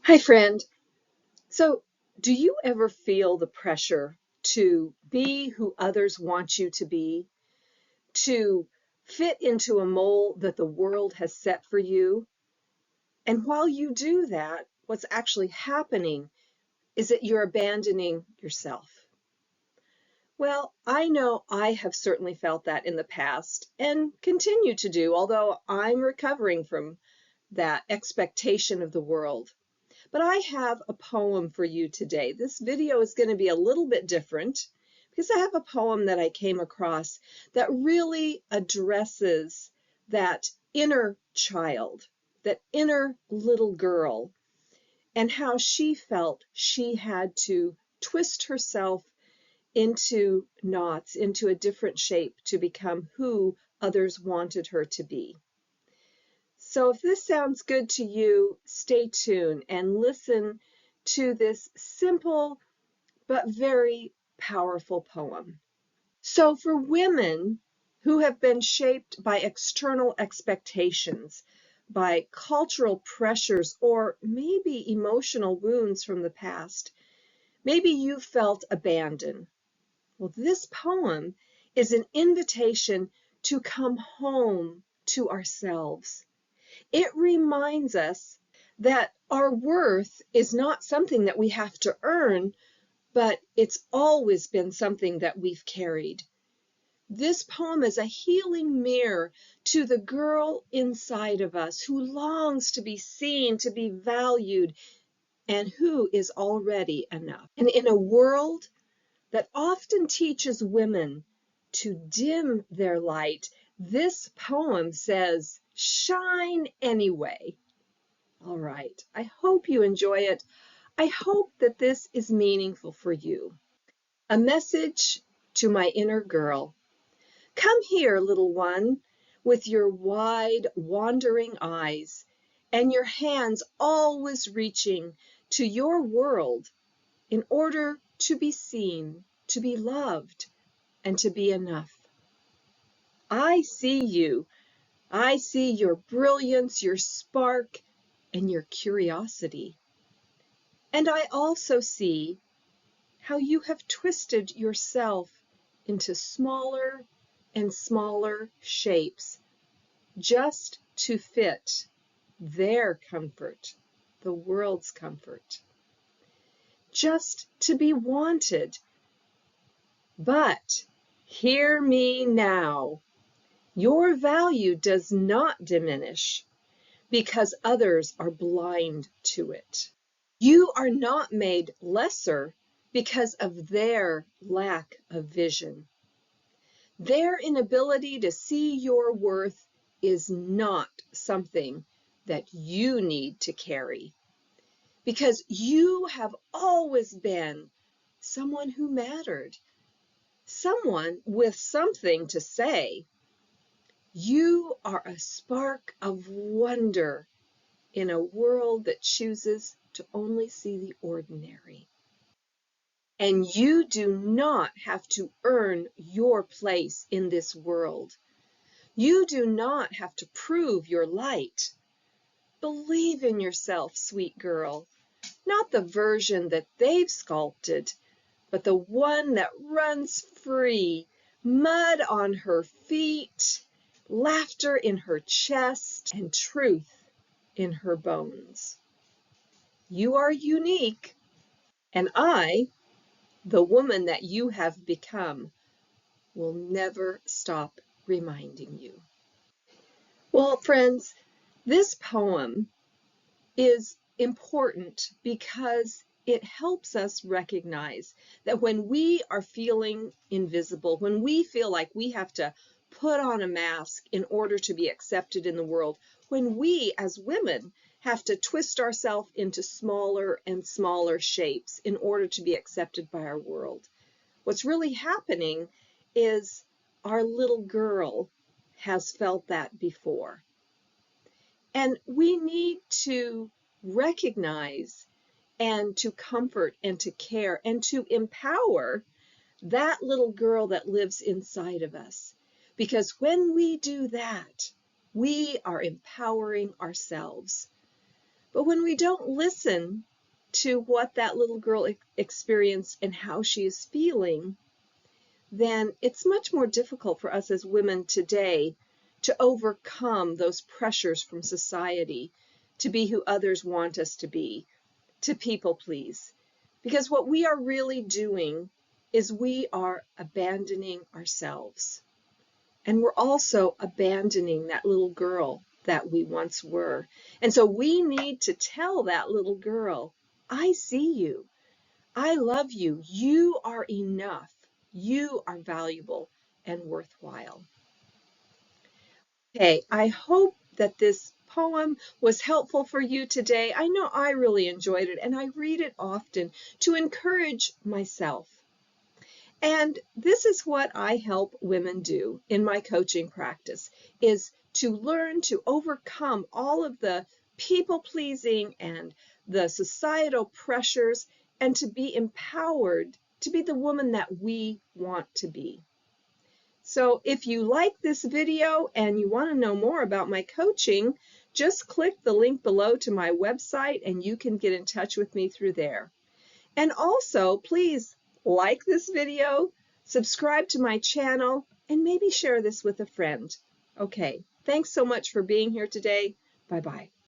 Hi, friend. So, do you ever feel the pressure to be who others want you to be, to fit into a mold that the world has set for you? And while you do that, what's actually happening is that you're abandoning yourself. Well, I know I have certainly felt that in the past and continue to do, although I'm recovering from that expectation of the world. But I have a poem for you today. This video is going to be a little bit different because I have a poem that I came across that really addresses that inner child, that inner little girl, and how she felt she had to twist herself into knots, into a different shape to become who others wanted her to be. So if this sounds good to you, stay tuned and listen to this simple but very powerful poem. So for women who have been shaped by external expectations, by cultural pressures, or maybe emotional wounds from the past, maybe you felt abandoned. Well, this poem is an invitation to come home to ourselves. It reminds us that our worth is not something that we have to earn, but it's always been something that we've carried. This poem is a healing mirror to the girl inside of us who longs to be seen, to be valued, and who is already enough. And in a world that often teaches women to dim their light, this poem says, shine anyway. All right, I hope you enjoy it. I hope that this is meaningful for you. A message to my inner girl. Come here, little one, with your wide, wandering eyes and your hands always reaching to your world in order to be seen, to be loved, and to be enough. I see you. I see your brilliance, your spark, and your curiosity. And I also see how you have twisted yourself into smaller and smaller shapes just to fit their comfort, the world's comfort, just to be wanted. But hear me now. Your value does not diminish because others are blind to it. You are not made lesser because of their lack of vision. Their inability to see your worth is not something that you need to carry, because you have always been someone who mattered, someone with something to say. You are a spark of wonder in a world that chooses to only see the ordinary. And you do not have to earn your place in this world. You do not have to prove your light. Believe in yourself, sweet girl, not the version that they've sculpted, but the one that runs free, mud on her feet, laughter in her chest, and truth in her bones. You are unique, and I, the woman that you have become, will never stop reminding you. Well, friends, this poem is important because it helps us recognize that when we are feeling invisible, when we feel like we have to put on a mask in order to be accepted in the world, when we as women have to twist ourselves into smaller and smaller shapes in order to be accepted by our world, what's really happening is our little girl has felt that before. And we need to recognize and to comfort and to care and to empower that little girl that lives inside of us. Because when we do that, we are empowering ourselves. But when we don't listen to what that little girl experienced and how she is feeling, then it's much more difficult for us as women today to overcome those pressures from society to be who others want us to be, to people please. Because what we are really doing is we are abandoning ourselves. And we're also abandoning that little girl that we once were. And so we need to tell that little girl, I see you. I love you. You are enough. You are valuable and worthwhile. Okay, I hope that this poem was helpful for you today. I know I really enjoyed it, and I read it often to encourage myself. And this is what I help women do in my coaching practice, is to learn to overcome all of the people-pleasing and the societal pressures and to be empowered to be the woman that we want to be. So if you like this video and you want to know more about my coaching, just click the link below to my website and you can get in touch with me through there. And also, please like this video, subscribe to my channel, and maybe share this with a friend. Okay, thanks so much for being here today. Bye-bye.